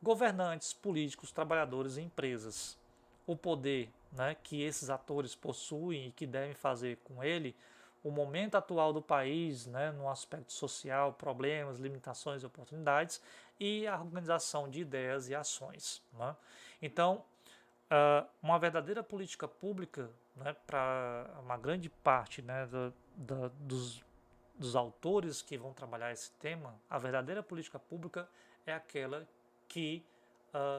governantes, políticos, trabalhadores e empresas. O poder, né, que esses atores possuem e que devem fazer com ele, o momento atual do país, né, no aspecto social, problemas, limitações e oportunidades, e a organização de ideias e ações. Né? Então, uma verdadeira política pública, né, para uma grande parte, né, dos autores que vão trabalhar esse tema, a verdadeira política pública é aquela que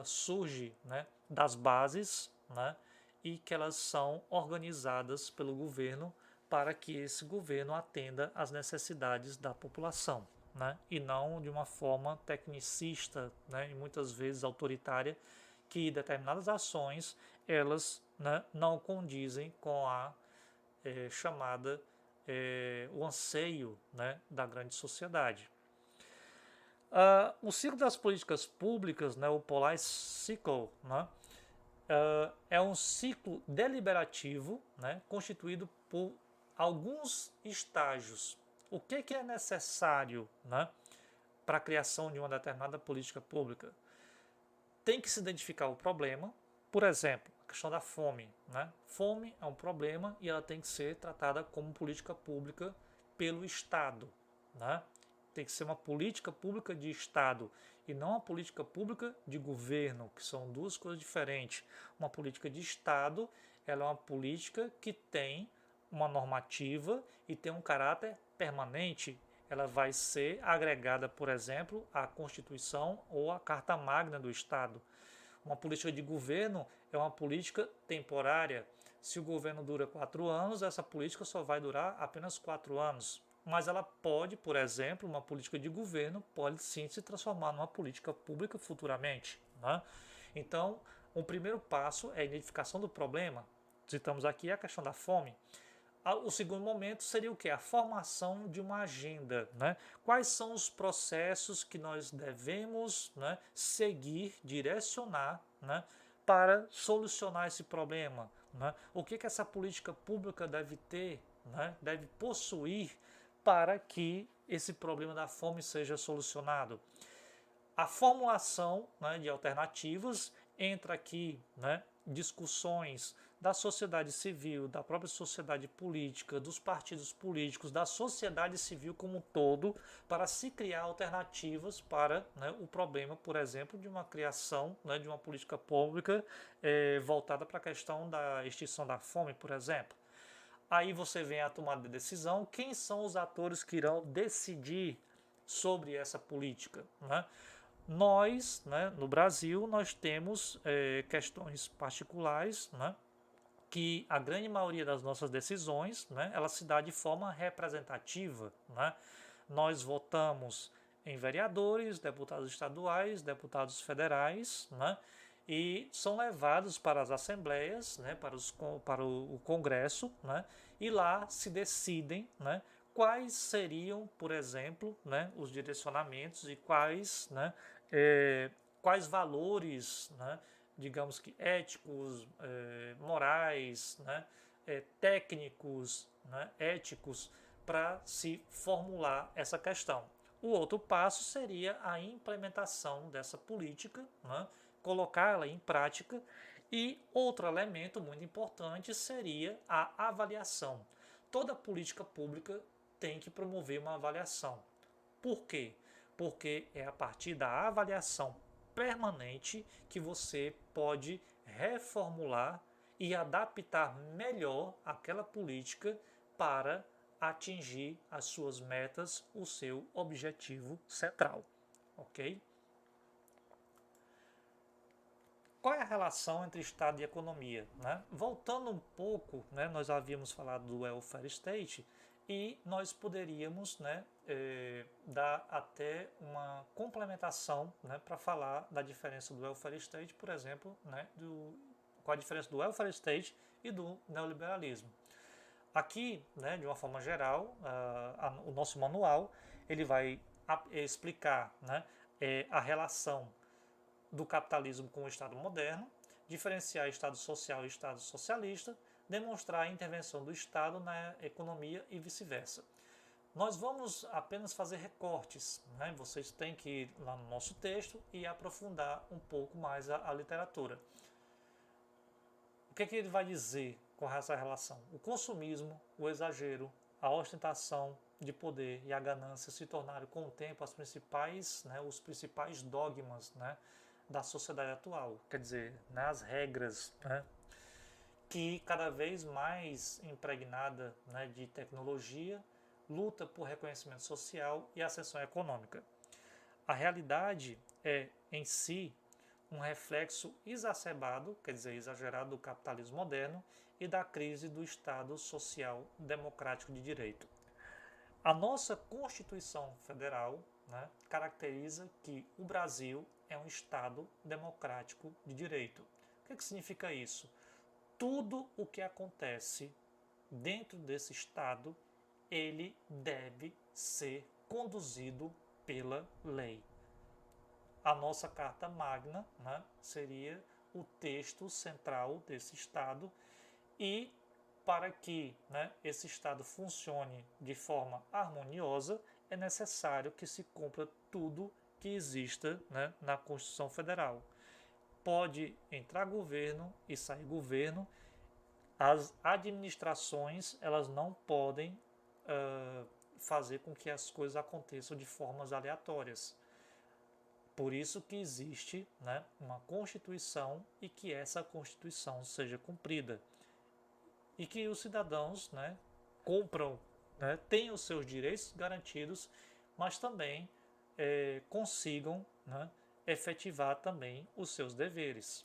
surge, né, das bases, né, e que elas são organizadas pelo governo para que esse governo atenda às necessidades da população, né, e não de uma forma tecnicista, né, e muitas vezes autoritária, que determinadas ações elas, né, não condizem com a chamada o anseio, né, da grande sociedade. O ciclo das políticas públicas, né, o Policy Cycle, né, é um ciclo deliberativo, né, constituído por alguns estágios. O que é necessário, né, para a criação de uma determinada política pública? Tem que se identificar o problema. Por exemplo, a questão da fome, né? Fome é um problema e ela tem que ser tratada como política pública pelo Estado, né? Tem que ser uma política pública de Estado e não uma política pública de governo, que são duas coisas diferentes. Uma política de Estado, ela é uma política que tem uma normativa e tem um caráter permanente. Ela vai ser agregada, por exemplo, à Constituição ou à Carta Magna do Estado. Uma política de governo é uma política temporária. Se o governo dura 4 anos, essa política só vai durar apenas 4 anos. Mas ela pode, por exemplo, uma política de governo pode sim se transformar numa política pública futuramente, né? Então, o primeiro passo é a identificação do problema. Citamos aqui a questão da fome. O segundo momento seria o que? A formação de uma agenda, né? Quais são os processos que nós devemos, né, seguir, direcionar, né, para solucionar esse problema, né? O que essa política pública deve ter, né, deve possuir para que esse problema da fome seja solucionado? A formulação, né, de alternativas, entra aqui, né, discussões da sociedade civil, da própria sociedade política, dos partidos políticos, da sociedade civil como um todo, para se criar alternativas para, né, o problema, por exemplo, de uma criação, né, de uma política pública voltada para a questão da extinção da fome, por exemplo. Aí você vem a tomada de decisão, quem são os atores que irão decidir sobre essa política, né? Nós, né, no Brasil, nós temos questões particulares, né, que a grande maioria das nossas decisões, né, ela se dá de forma representativa, né? Nós votamos em vereadores, deputados estaduais, deputados federais, né, e são levados para as assembleias, né, para o Congresso, né, e lá se decidem, né, quais seriam, por exemplo, né, os direcionamentos e quais, né, quais valores, né, digamos que éticos, morais, né, técnicos, né, éticos, para se formular essa questão. O outro passo seria a implementação dessa política, né, colocá-la em prática, e outro elemento muito importante seria a avaliação. Toda política pública tem que promover uma avaliação. Por quê? Porque é a partir da avaliação permanente que você pode reformular e adaptar melhor aquela política para atingir as suas metas, o seu objetivo central, ok? Qual é a relação entre Estado e economia, né? Voltando um pouco, né, nós havíamos falado do welfare state e nós poderíamos, né, dar até uma complementação, né, para falar da diferença do welfare state, por exemplo, né, qual a diferença do welfare state e do neoliberalismo. Aqui, né, de uma forma geral, o nosso manual ele vai explicar, né, a relação do capitalismo com o Estado moderno, diferenciar Estado social e Estado socialista, demonstrar a intervenção do Estado na economia e vice-versa. Nós vamos apenas fazer recortes, né? Vocês têm que ir lá no nosso texto e aprofundar um pouco mais a literatura. O que ele vai dizer com essa relação? O consumismo, o exagero, a ostentação de poder e a ganância se tornaram com o tempo os principais dogmas, né, da sociedade atual. Quer dizer, né, as regras, né, que cada vez mais impregnada, né, de tecnologia, luta por reconhecimento social e ascensão econômica. A realidade é, em si, um reflexo exacerbado, quer dizer, exagerado do capitalismo moderno e da crise do Estado Social Democrático de Direito. A nossa Constituição Federal, né, caracteriza que o Brasil é um Estado democrático de direito. O que significa isso? Tudo o que acontece dentro desse Estado, ele deve ser conduzido pela lei. A nossa Carta Magna, né, seria o texto central desse Estado, e para que, né, esse Estado funcione de forma harmoniosa, é necessário que se cumpra tudo que exista, né, na Constituição Federal. Pode entrar governo e sair governo, as administrações elas não podem fazer com que as coisas aconteçam de formas aleatórias. Por isso que existe, né, uma Constituição e que essa Constituição seja cumprida. E que os cidadãos, né, compram, né, tenham os seus direitos garantidos, mas também consigam, né, efetivar também os seus deveres.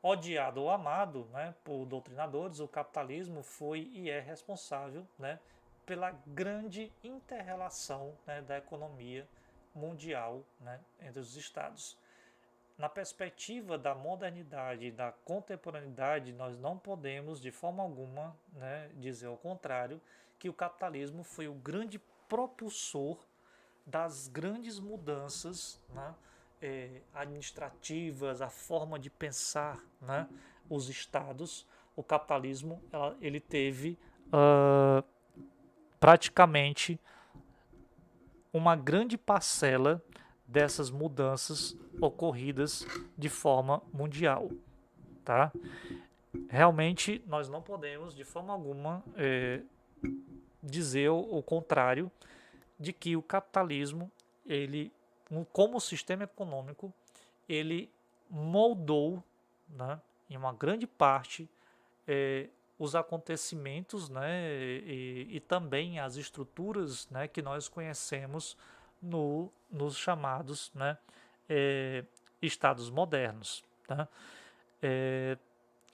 Odiado ou amado, né, por doutrinadores, o capitalismo foi e é responsável, né, pela grande inter-relação, né, da economia mundial, né, entre os estados. Na perspectiva da modernidade e da contemporaneidade, nós não podemos, de forma alguma, né, dizer ao contrário, que o capitalismo foi o grande propulsor das grandes mudanças, né, administrativas, a forma de pensar, né, os estados. O capitalismo ele teve praticamente uma grande parcela dessas mudanças ocorridas de forma mundial, tá? Realmente nós não podemos de forma alguma dizer o contrário de que o capitalismo, ele, como sistema econômico, ele moldou, né, em uma grande parte os acontecimentos, né, e também as estruturas, né, que nós conhecemos nos chamados, né, estados modernos. Tá?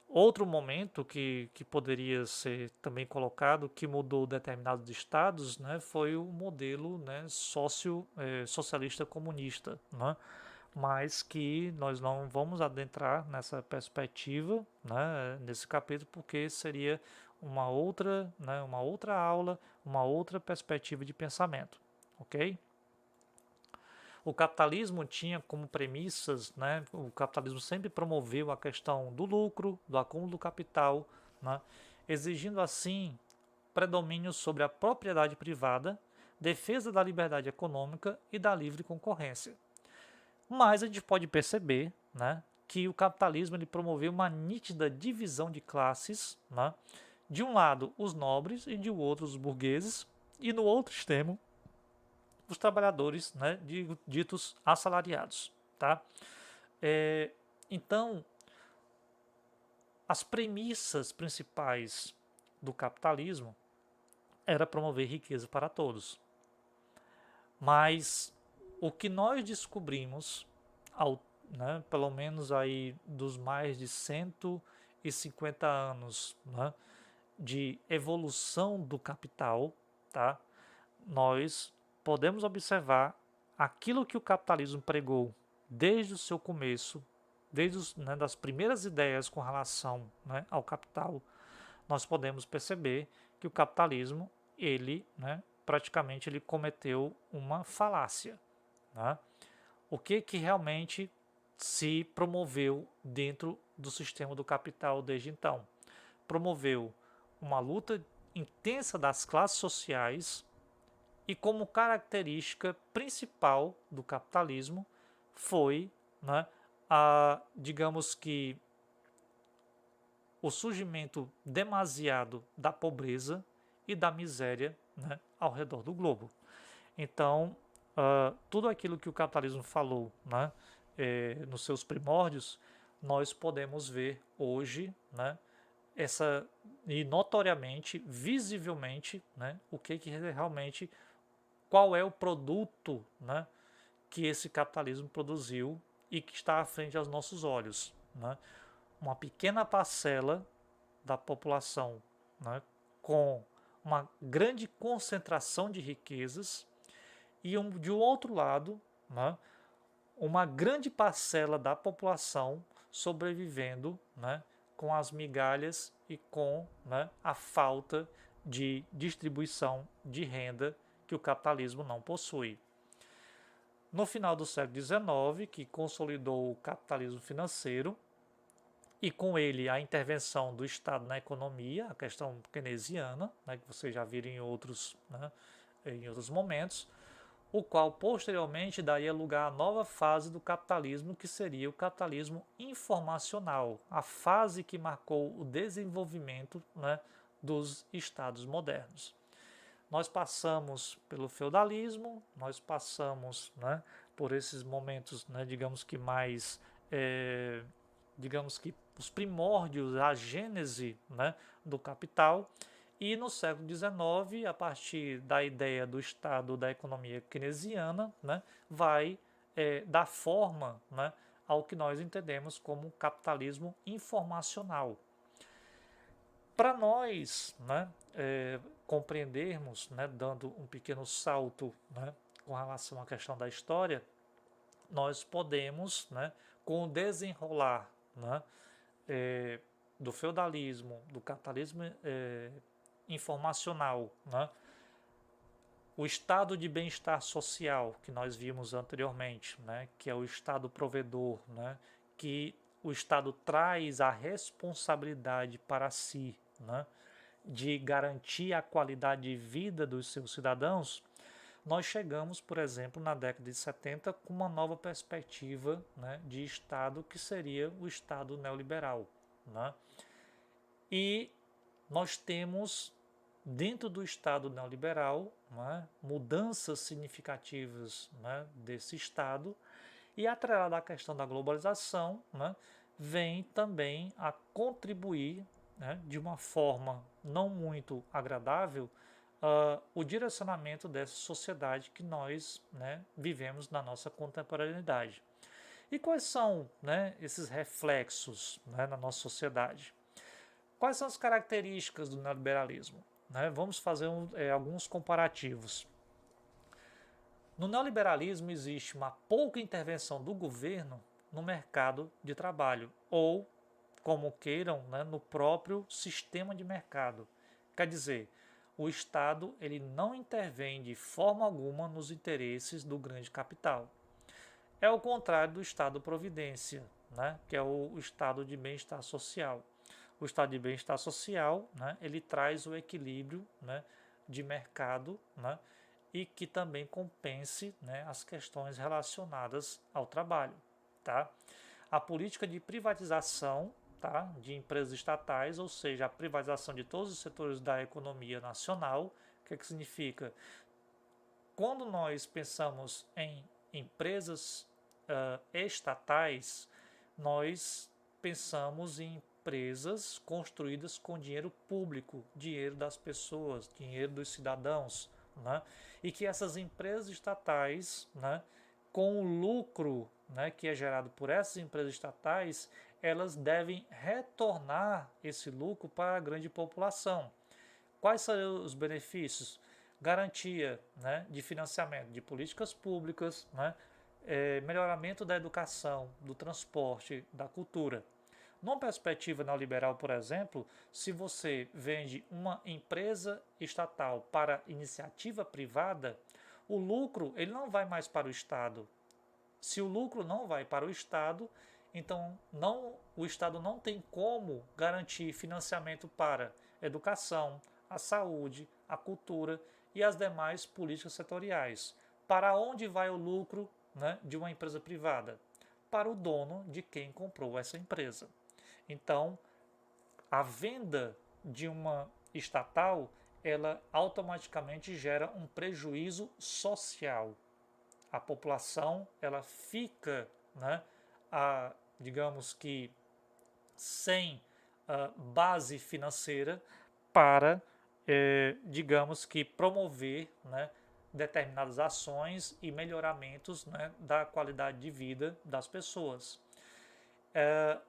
Outro momento que poderia ser também colocado, que mudou determinados estados, né, foi o modelo, né, socialista comunista, né, mas que nós não vamos adentrar nessa perspectiva, né, nesse capítulo, porque seria uma outra, né, uma outra aula, uma outra perspectiva de pensamento, ok? O capitalismo tinha como premissas, né, o capitalismo sempre promoveu a questão do lucro, do acúmulo do capital, né, exigindo assim predomínio sobre a propriedade privada, defesa da liberdade econômica e da livre concorrência. Mas a gente pode perceber, né, que o capitalismo ele promoveu uma nítida divisão de classes, né, de um lado os nobres e de outro os burgueses, e no outro extremo os trabalhadores, né, ditos assalariados. Tá? Então, as premissas principais do capitalismo era promover riqueza para todos. Mas o que nós descobrimos, né, pelo menos aí dos mais de 150 anos, né, de evolução do capital, tá? Nós podemos observar aquilo que o capitalismo pregou desde o seu começo, desde né, das primeiras ideias com relação, né, ao capital. Nós podemos perceber que o capitalismo, ele, né, praticamente ele cometeu uma falácia. Né? O que realmente se promoveu dentro do sistema do capital desde então? Promoveu uma luta intensa das classes sociais e como característica principal do capitalismo foi, né, digamos que, o surgimento demasiado da pobreza e da miséria, né, ao redor do globo. Então, tudo aquilo que o capitalismo falou, né, nos seus primórdios, nós podemos ver hoje, né, e notoriamente, visivelmente, né, o que realmente, qual é o produto, né, que esse capitalismo produziu e que está à frente aos nossos olhos, né? Uma pequena parcela da população, né, com uma grande concentração de riquezas e de um outro lado, né, uma grande parcela da população sobrevivendo, né, com as migalhas e com, né, a falta de distribuição de renda que o capitalismo não possui. No final do século XIX, que consolidou o capitalismo financeiro, e com ele a intervenção do Estado na economia, a questão keynesiana, né, que vocês já viram em outros momentos, o qual posteriormente daria lugar à nova fase do capitalismo, que seria o capitalismo informacional, a fase que marcou o desenvolvimento, né, dos estados modernos. Nós passamos pelo feudalismo, nós passamos, né, por esses momentos, né, digamos que mais, digamos que os primórdios, a gênese, né, do capital. E no século XIX, a partir da ideia do Estado da economia keynesiana, né, vai dar forma, né, ao que nós entendemos como capitalismo informacional. Para nós, né, compreendermos, né, dando um pequeno salto, né, com relação à questão da história, nós podemos, né, com o desenrolar, né, do feudalismo, do capitalismo informacional, né, o estado de bem-estar social que nós vimos anteriormente, né, que é o estado provedor, né, que o Estado traz a responsabilidade para si, né, de garantir a qualidade de vida dos seus cidadãos, nós chegamos, por exemplo, na década de 70 com uma nova perspectiva, né, de Estado, que seria o Estado neoliberal, né? E nós temos, dentro do Estado neoliberal, né, mudanças significativas, né, desse Estado, e atrelada à questão da globalização, né, vem também a contribuir, né, de uma forma não muito agradável, o direcionamento dessa sociedade que nós, né, vivemos na nossa contemporaneidade. E quais são, né, esses reflexos, né, na nossa sociedade? Quais são as características do neoliberalismo? Né? Vamos fazer alguns comparativos. No neoliberalismo existe uma pouca intervenção do governo no mercado de trabalho, ou, como queiram, né, no próprio sistema de mercado. Quer dizer, o Estado ele não intervém de forma alguma nos interesses do grande capital. É o contrário do Estado-providência, né, que é o estado de bem-estar social. O estado de bem-estar social, né, ele traz o equilíbrio, né, de mercado, né, e que também compense, né, as questões relacionadas ao trabalho. Tá? A política de privatização, tá, de empresas estatais, ou seja, a privatização de todos os setores da economia nacional, o que significa? Quando nós pensamos em empresas estatais, nós pensamos em empresas construídas com dinheiro público, dinheiro das pessoas, dinheiro dos cidadãos, né? E que essas empresas estatais, né, com o lucro, né, que é gerado por essas empresas estatais, elas devem retornar esse lucro para a grande população. Quais são os benefícios? Garantia, né, de financiamento de políticas públicas, né, melhoramento da educação, do transporte, da cultura. Numa perspectiva neoliberal, por exemplo, se você vende uma empresa estatal para iniciativa privada, o lucro ele não vai mais para o Estado. Se o lucro não vai para o Estado, então o Estado não tem como garantir financiamento para educação, a saúde, a cultura e as demais políticas setoriais. Para onde vai o lucro, né, de uma empresa privada? Para o dono de quem comprou essa empresa. Então, a venda de uma estatal, ela automaticamente gera um prejuízo social. A população, ela fica, né, digamos que, sem base financeira para, digamos que, promover, né, determinadas ações e melhoramentos, né, da qualidade de vida das pessoas.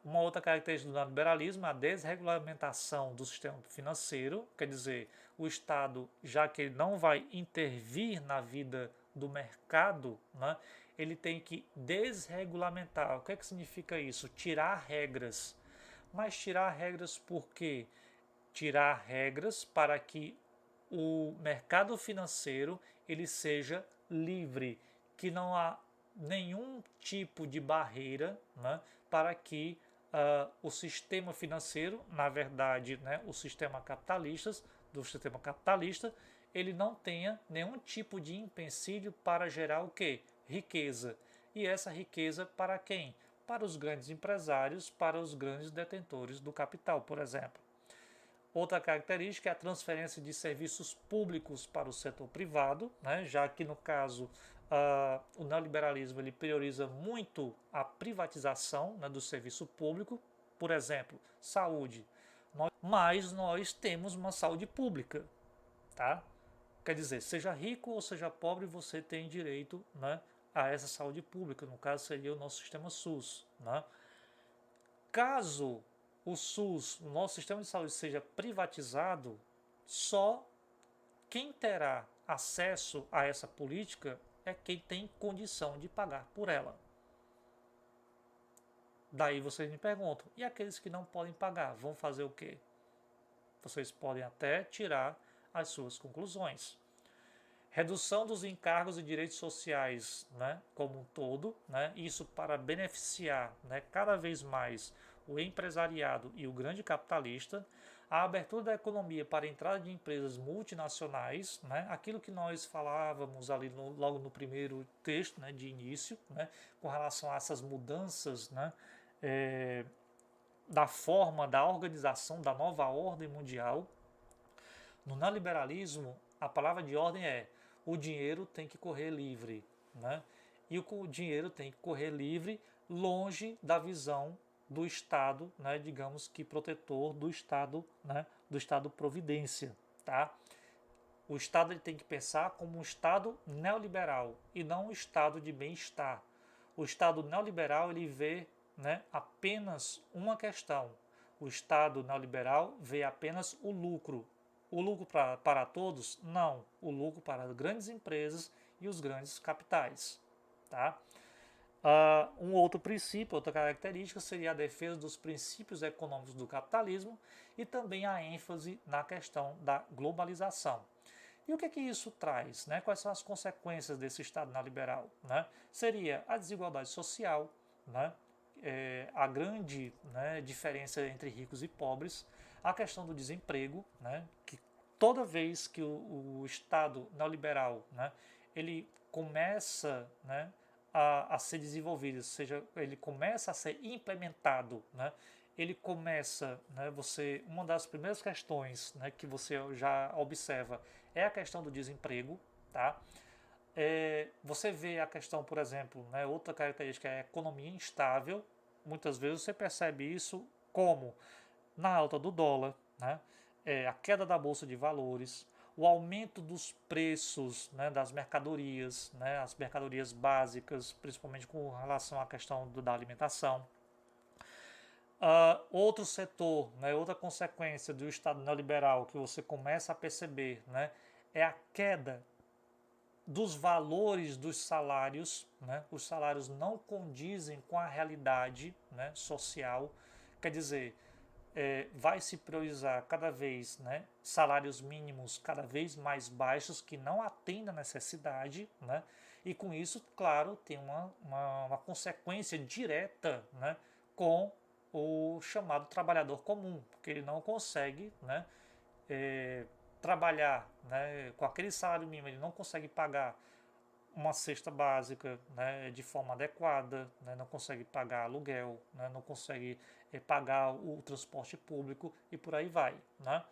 Uma outra característica do neoliberalismo é a desregulamentação do sistema financeiro, quer dizer, o Estado, já que ele não vai intervir na vida do mercado, né, ele tem que desregulamentar. O que é que significa isso? Tirar regras. Mas tirar regras por quê? Tirar regras para que o mercado financeiro ele seja livre, que não há nenhum tipo de barreira, né, para que o sistema financeiro, na verdade, né, o sistema capitalista, ele não tenha nenhum tipo de empecilho para gerar o quê? Riqueza. E essa riqueza para quem? Para os grandes empresários, para os grandes detentores do capital, por exemplo. Outra característica é a transferência de serviços públicos para o setor privado, né, já que no caso o neoliberalismo ele prioriza muito a privatização, né, do serviço público, por exemplo, saúde. Mas nós temos uma saúde pública, tá? Quer dizer, seja rico ou seja pobre, você tem direito, né, a essa saúde pública. No caso seria o nosso sistema SUS, né? Caso o SUS, o nosso sistema de saúde, seja privatizado, só quem terá acesso a essa política é quem tem condição de pagar por ela. Daí vocês me perguntam, e aqueles que não podem pagar, vão fazer o quê? Vocês podem até tirar as suas conclusões. Redução dos encargos e direitos sociais, né, como um todo, né, isso para beneficiar, né, cada vez mais o empresariado e o grande capitalista, a abertura da economia para a entrada de empresas multinacionais, né, aquilo que nós falávamos ali logo no primeiro texto, né, de início, né, com relação a essas mudanças, né, da forma da organização da nova ordem mundial. No neoliberalismo, a palavra de ordem é o dinheiro tem que correr livre, né? E o dinheiro tem que correr livre longe da visão do Estado, né, digamos que protetor do Estado, né, do Estado providência, tá? O Estado ele tem que pensar como um Estado neoliberal e não um Estado de bem-estar. O Estado neoliberal ele vê, né, apenas uma questão. O Estado neoliberal vê apenas o lucro. O lucro para todos? Não. O lucro para as grandes empresas e os grandes capitais. Tá? Um outro princípio, outra característica seria a defesa dos princípios econômicos do capitalismo e também a ênfase na questão da globalização. E o que é que isso traz? Né? Quais são as consequências desse Estado neoliberal? Né? Seria a desigualdade social, né? A grande, né, diferença entre ricos e pobres, a questão do desemprego, né, que toda vez que o Estado neoliberal, né, ele começa, né, a ser desenvolvido, ou seja, ele começa a ser implementado, né, ele começa, né, uma das primeiras questões, né, que você já observa é a questão do desemprego, tá? Você vê a questão, por exemplo, né, outra característica é a economia instável. Muitas vezes você percebe isso como na alta do dólar, né, a queda da bolsa de valores, o aumento dos preços, né, das mercadorias, né, as mercadorias básicas, principalmente com relação à questão da alimentação. Outro setor, né, outra consequência do Estado neoliberal que você começa a perceber, né, é a queda dos valores dos salários, né? Os salários não condizem com a realidade, né, social, quer dizer, vai se priorizar cada vez, né, salários mínimos cada vez mais baixos que não atendem à necessidade, né, e com isso, claro, tem uma consequência direta, né, com o chamado trabalhador comum, porque ele não consegue, né, trabalhar, né, com aquele salário mínimo, ele não consegue pagar uma cesta básica, né, de forma adequada, né, não consegue pagar aluguel, né, não consegue pagar o transporte público e por aí vai. Né.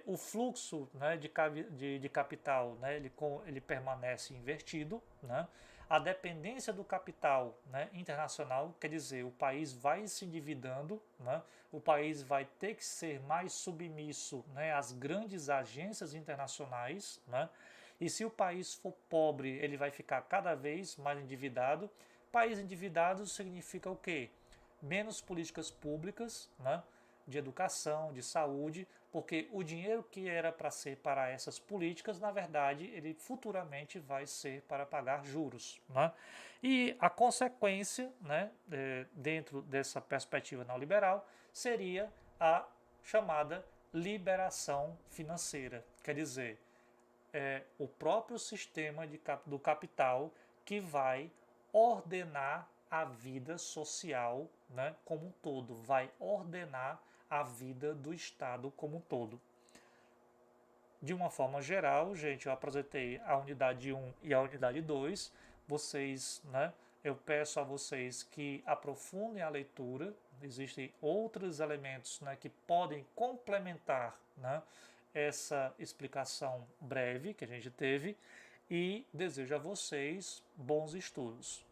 O fluxo, né, de capital, né, ele permanece invertido. Né. A dependência do capital, né, internacional, quer dizer, o país vai se endividando, né, o país vai ter que ser mais submisso, né, às grandes agências internacionais, né, E se o país for pobre, ele vai ficar cada vez mais endividado. País endividado significa o quê? Menos políticas públicas, né, de educação, de saúde, porque o dinheiro que era para ser para essas políticas, na verdade, ele futuramente vai ser para pagar juros. Né? E a consequência, né, dentro dessa perspectiva neoliberal, seria a chamada liberação financeira. Quer dizer, o próprio sistema do capital que vai ordenar a vida social, né, como um todo, vai ordenar a vida do Estado como um todo. De uma forma geral, gente, eu apresentei a unidade 1 e a unidade 2. Vocês, né, eu peço a vocês que aprofundem a leitura. Existem outros elementos, né, que podem complementar, né, essa explicação breve que a gente teve. E desejo a vocês bons estudos.